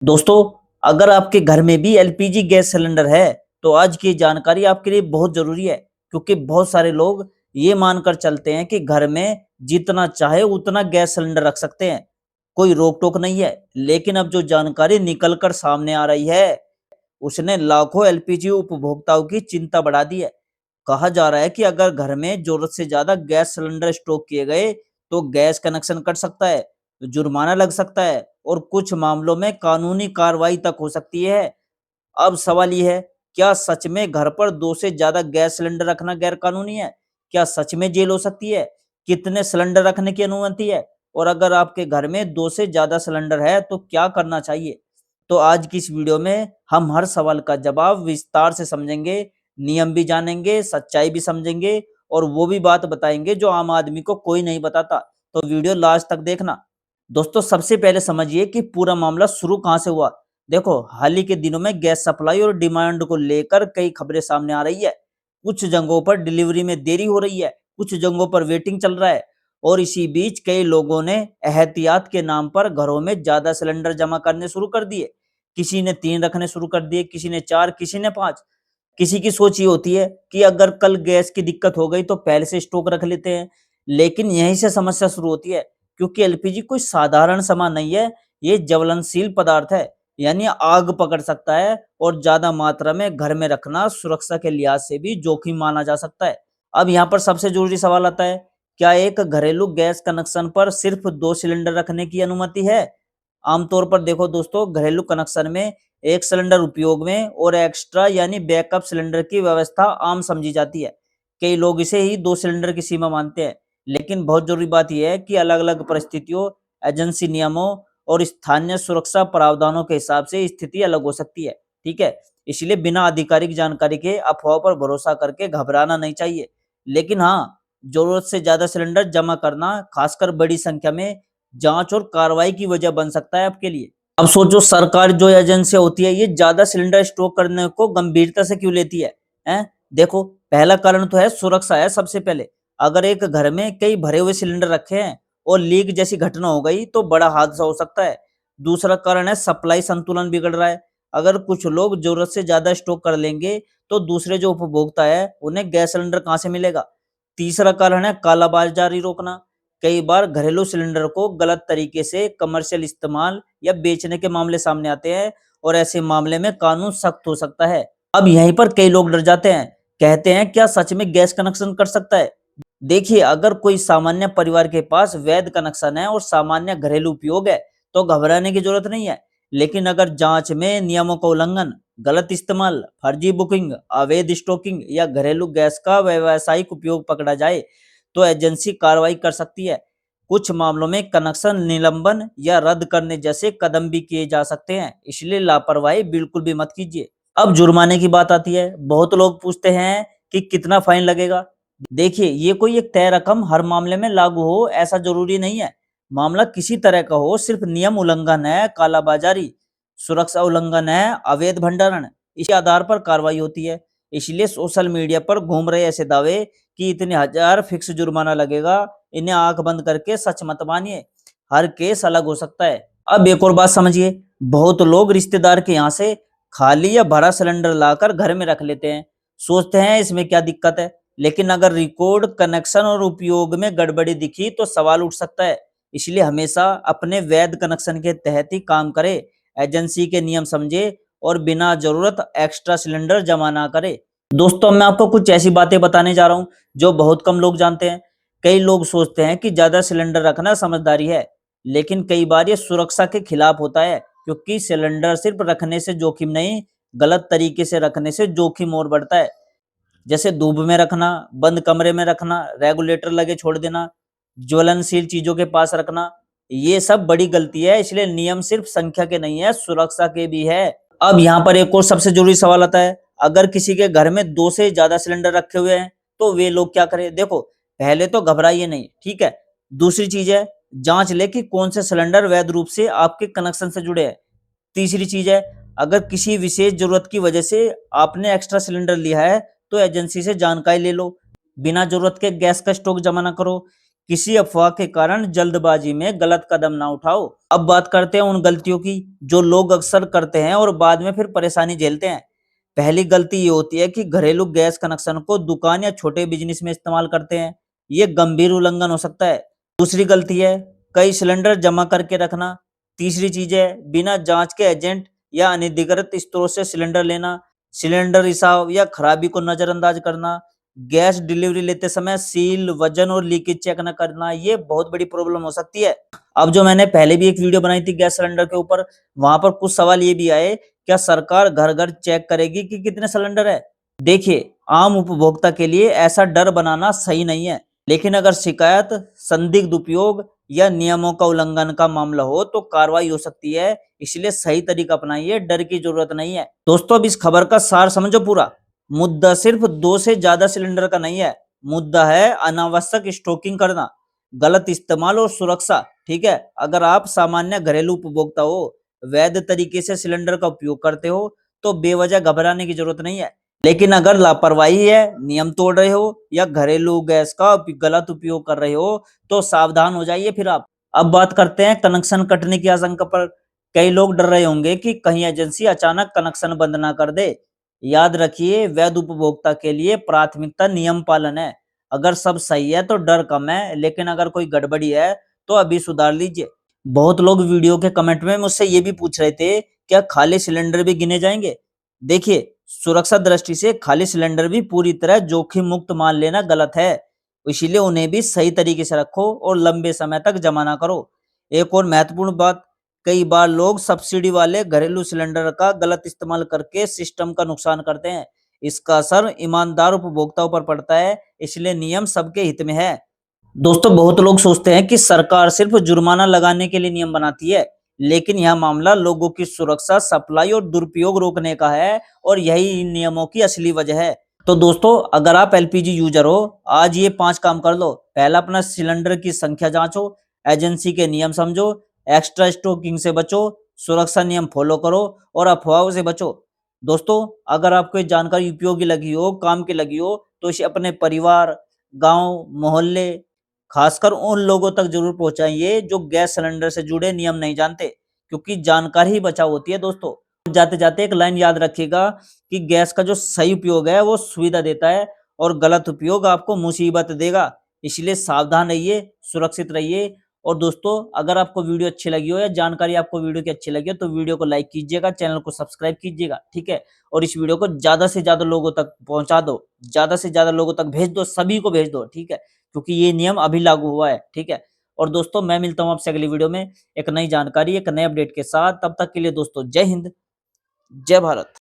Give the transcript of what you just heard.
दोस्तों, अगर आपके घर में भी एलपीजी गैस सिलेंडर है, तो आज की जानकारी आपके लिए बहुत ज़रूरी है, क्योंकि बहुत सारे लोग ये मानकर चलते हैं कि घर में जितना चाहे उतना गैस सिलेंडर रख सकते हैं, कोई रोक-टोक नहीं है। लेकिन अब जो जानकारी निकल कर सामने आ रही है, उसने लाखों एलपीजी उपभोक्ताओं की चिंता बढ़ा दी है। कहा जा रहा है कि अगर घर में ज़रूरत से ज़्यादा गैस सिलेंडर स्टॉक किए गए, तो गैस कनेक्शन कट सकता है, जुर्माना लग सकता है और कुछ मामलों में कानूनी कार्रवाई तक हो सकती है। अब सवाल ये है, क्या सच में घर पर 2 से ज़्यादा गैस सिलेंडर रखना गैर कानूनी है? क्या सच में जेल हो सकती है? कितने सिलेंडर रखने की अनुमति है? और अगर आपके घर में 2 से ज़्यादा सिलेंडर है, तो क्या करना चाहिए? तो आज की इस वीडियो में हम हर सवाल का जवाब विस्तार से समझेंगे, नियम भी जानेंगे, सच्चाई भी समझेंगे और वो भी बात बताएँगे जो आम आदमी को कोई नहीं बताता। तो वीडियो लास्ट तक देखना। दोस्तों, सबसे पहले समझिए कि पूरा मामला शुरू कहाँ से हुआ। देखो, हाल ही के दिनों में गैस सप्लाई और डिमांड को लेकर कई खबरें सामने आ रही है। कुछ जगहों पर डिलीवरी में देरी हो रही है, कुछ जगहों पर वेटिंग चल रहा है और इसी बीच कई लोगों ने एहतियात के नाम पर घरों में ज़्यादा सिलेंडर जमा करने शुरू कर दिए। किसी ने 3 रखने शुरू कर दिए, किसी ने 4, किसी ने 5। किसी की सोच ये होती है कि अगर कल गैस की दिक्कत हो गई तो पहले से स्टॉक रख लेते हैं। लेकिन यहीं से समस्या शुरू होती है, क्योंकि एलपीजी कोई साधारण सामान नहीं है, ये ज्वलनशील पदार्थ है, यानी आग पकड़ सकता है और ज़्यादा मात्रा में घर में रखना सुरक्षा के लिहाज से भी जोखिम माना जा सकता है। अब यहाँ पर सबसे ज़रूरी सवाल आता है, क्या एक घरेलू गैस कनेक्शन पर सिर्फ 2 सिलेंडर रखने की अनुमति है? आमतौर पर देखो दोस्तों, घरेलू कनेक्शन में 1 सिलेंडर उपयोग में और एक्स्ट्रा यानी बैकअप सिलेंडर की व्यवस्था आम समझी जाती है। कई लोग इसे ही 2 सिलेंडर की सीमा मानते हैं, लेकिन बहुत ज़रूरी बात यह है कि अलग-अलग परिस्थितियों, एजेंसी नियमों और स्थानीय सुरक्षा प्रावधानों के हिसाब से स्थिति अलग हो सकती है, ठीक है? इसलिए बिना आधिकारिक जानकारी के अफवाह पर भरोसा करके घबराना नहीं चाहिए। लेकिन हाँ, ज़रूरत से ज़्यादा सिलेंडर जमा करना, खासकर बड़ी संख्या में, जाँच और कार्रवाई की वजह बन सकता है आपके लिए। अब सोचो, सरकार जो एजेंसियाँ होती है, ये ज़्यादा सिलेंडर स्टॉक करने को गंभीरता से क्यों लेती है? हैं? देखो, पहला कारण तो है सुरक्षा है सबसे पहले। अगर एक घर में कई भरे हुए सिलेंडर रखे हैं और लीक जैसी घटना हो गई तो बड़ा हादसा हो सकता है। दूसरा कारण है सप्लाई संतुलन बिगड़ रहा है। अगर कुछ लोग ज़रूरत से ज़्यादा स्टॉक कर लेंगे तो दूसरे जो उपभोक्ता है उन्हें गैस सिलेंडर कहाँ से मिलेगा? तीसरा कारण है कालाबाज़ारी रोकना। कई बार घरेलू सिलेंडर को गलत तरीके से कमर्शियल इस्तेमाल या बेचने के मामले सामने आते हैं और ऐसे मामले में कानून सख्त हो सकता है। अब यहीं पर कई लोग डर जाते हैं, कहते हैं क्या सच में गैस कनेक्शन कर सकता है? देखिए, अगर कोई सामान्य परिवार के पास वैध कनेक्शन है और सामान्य घरेलू उपयोग है, तो घबराने की जरूरत नहीं है। लेकिन अगर जांच में नियमों का उल्लंघन, गलत इस्तेमाल, फर्जी बुकिंग, अवैध स्टॉकिंग या घरेलू गैस का व्यावसायिक उपयोग पकड़ा जाए, तो एजेंसी कार्रवाई कर सकती है। कुछ मामलों में कनेक्शन निलंबन या रद्द करने जैसे कदम भी किए जा सकते हैं, इसलिए लापरवाही बिल्कुल भी मत कीजिए। अब जुर्माने की बात आती है। बहुत लोग पूछते हैं कि कितना फाइन लगेगा। देखिए, ये कोई एक तय रकम हर मामले में लागू हो ऐसा जरूरी नहीं है। मामला किसी तरह का हो, सिर्फ नियम उल्लंघन है, कालाबाजारी, सुरक्षा उल्लंघन है, अवैध भंडारण, इसी आधार पर कार्रवाई होती है। इसलिए सोशल मीडिया पर घूम रहे ऐसे दावे कि इतने हजार फिक्स जुर्माना लगेगा, इन्हें आंख बंद करके सच मत मानिए। हर केस अलग हो सकता है। अब एक और बात समझिए, बहुत लोग रिश्तेदार के यहाँ से खाली या भरा सिलेंडर लाकर घर में रख लेते हैं, सोचते हैं इसमें क्या दिक्कत है। लेकिन अगर रिकॉर्ड, कनेक्शन और उपयोग में गड़बड़ी दिखी तो सवाल उठ सकता है। इसलिए हमेशा अपने वैध कनेक्शन के तहत ही काम करे, एजेंसी के नियम समझे और बिना जरूरत एक्स्ट्रा सिलेंडर जमा ना करे। दोस्तों, मैं आपको कुछ ऐसी बातें बताने जा रहा हूँ जो बहुत कम लोग जानते हैं। कई लोग सोचते हैं कि ज्यादा सिलेंडर रखना समझदारी है, लेकिन कई बार ये सुरक्षा के खिलाफ होता है, क्योंकि सिलेंडर सिर्फ रखने से जोखिम नहीं, गलत तरीके से रखने से जोखिम और बढ़ता है। जैसे धूप में रखना, बंद कमरे में रखना, रेगुलेटर लगे छोड़ देना, ज्वलनशील चीजों के पास रखना, ये सब बड़ी गलती है। इसलिए नियम सिर्फ संख्या के नहीं है, सुरक्षा के भी है। अब यहाँ पर एक और सबसे जरूरी सवाल आता है, अगर किसी के घर में 2 से ज्यादा सिलेंडर रखे हुए हैं तो वे लोग क्या करें? देखो, पहले तो घबराइए नहीं, ठीक है? दूसरी चीज है, जांच ले कि कौन से सिलेंडर वैध रूप से आपके कनेक्शन से जुड़े हैं। तीसरी चीज है, अगर किसी विशेष जरूरत की वजह से आपने एक्स्ट्रा सिलेंडर लिया है तो एजेंसी से जानकारी ले लो। बिना जरूरत के गैस का स्टॉक जमा ना करो। किसी अफवाह के कारण जल्दबाजी में गलत कदम ना उठाओ। अब बात करते हैं उन गलतियों की जो लोग अक्सर करते हैं और बाद में फिर परेशानी झेलते हैं। पहली गलती ये होती है कि घरेलू गैस कनेक्शन को दुकान या छोटे बिजनेस में इस्तेमाल करते हैं। ये गंभीर उल्लंघन हो सकता है। दूसरी गलती है कई सिलेंडर जमा करके रखना। तीसरी चीज है बिना जांच के एजेंट या अनधिकृत स्रोत से सिलेंडर लेना। सिलेंडर रिसाव या खराबी को नजरअंदाज करना। गैस डिलीवरी लेते समय सील, वजन और लीकेज चेक न करना, ये बहुत बड़ी प्रॉब्लम हो सकती है। अब जो मैंने पहले भी एक वीडियो बनाई थी गैस सिलेंडर के ऊपर, वहां पर कुछ सवाल ये भी आए, क्या सरकार घर घर चेक करेगी कि कितने सिलेंडर है? देखिए, आम उपभोक्ता के लिए ऐसा डर बनाना सही नहीं है, लेकिन अगर शिकायत, संदिग्ध उपयोग या नियमों का उल्लंघन का मामला हो तो कार्रवाई हो सकती है। इसलिए सही तरीका अपनाइए, डर की जरूरत नहीं है। दोस्तों, अब इस खबर का सार समझो पूरा। मुद्दा सिर्फ 2 से ज्यादा सिलेंडर का नहीं है, मुद्दा है अनावश्यक स्टॉकिंग करना, गलत इस्तेमाल और सुरक्षा। ठीक है, अगर आप सामान्य घरेलू उपभोक्ता हो, वैध तरीके से सिलेंडर का उपयोग करते हो, तो बेवजह घबराने की जरूरत नहीं है। लेकिन अगर लापरवाही है, नियम तोड़ रहे हो या घरेलू गैस का गलत उपयोग कर रहे हो, तो सावधान हो जाइए फिर आप। अब बात करते हैं कनेक्शन कटने की आशंका पर। कई लोग डर रहे होंगे कि कहीं एजेंसी अचानक कनेक्शन बंद ना कर दे। याद रखिए, वैध उपभोक्ता के लिए प्राथमिकता नियम पालन है। अगर सब सही है तो डर कम है, लेकिन अगर कोई गड़बड़ी है तो अभी सुधार लीजिए। बहुत लोग वीडियो के कमेंट में मुझसे ये भी पूछ रहे थे, क्या खाली सिलेंडर भी गिने जाएंगे? देखिए, सुरक्षा दृष्टि से खाली सिलेंडर भी पूरी तरह जोखिम मुक्त मान लेना गलत है। इसीलिए उन्हें भी सही तरीके से रखो और लंबे समय तक जमा ना करो। एक और महत्वपूर्ण बात, कई बार लोग सब्सिडी वाले घरेलू सिलेंडर का गलत इस्तेमाल करके सिस्टम का नुकसान करते हैं। इसका असर ईमानदार उपभोक्ताओं पर पड़ता है, इसलिए नियम सबके हित में है। दोस्तों, बहुत लोग सोचते हैं कि सरकार सिर्फ जुर्माना लगाने के लिए नियम बनाती है, लेकिन यह मामला लोगों की सुरक्षा, सप्लाई और दुरुपयोग रोकने का है, और यही इन नियमों की असली वजह है। तो दोस्तों, अगर आप एलपीजी यूजर हो, आज ये 5 काम कर लो। पहला, अपना सिलेंडर की संख्या जांचो, एजेंसी के नियम समझो, एक्स्ट्रा स्टॉकिंग से बचो, सुरक्षा नियम फॉलो करो और अफवाहों से बचो। दोस्तों, अगर आपको ये जानकारी उपयोगी लगी हो, काम की लगी हो, तो इसे अपने परिवार, गांव, मोहल्ले, खासकर उन लोगों तक जरूर पहुंचाइए जो गैस सिलेंडर से जुड़े नियम नहीं जानते, क्योंकि जानकारी ही बचाव होती है। दोस्तों, जाते जाते एक लाइन याद रखिएगा कि गैस का जो सही उपयोग है वो सुविधा देता है, और गलत उपयोग आपको मुसीबत देगा। इसलिए सावधान रहिए, सुरक्षित रहिए। और दोस्तों, अगर आपको वीडियो अच्छी लगी हो या जानकारी आपको वीडियो की अच्छी लगी हो, तो वीडियो को लाइक कीजिएगा, चैनल को सब्सक्राइब कीजिएगा। ठीक है, और इस वीडियो को ज्यादा से ज्यादा लोगों तक पहुंचा दो, ज्यादा से ज्यादा लोगों तक भेज दो, सभी को भेज दो। ठीक है, क्योंकि ये नियम अभी लागू हुआ है। ठीक है, और दोस्तों, मैं मिलता हूं आपसे अगली वीडियो में एक नई जानकारी, एक नए अपडेट के साथ। तब तक के लिए दोस्तों, जय हिंद, जय भारत।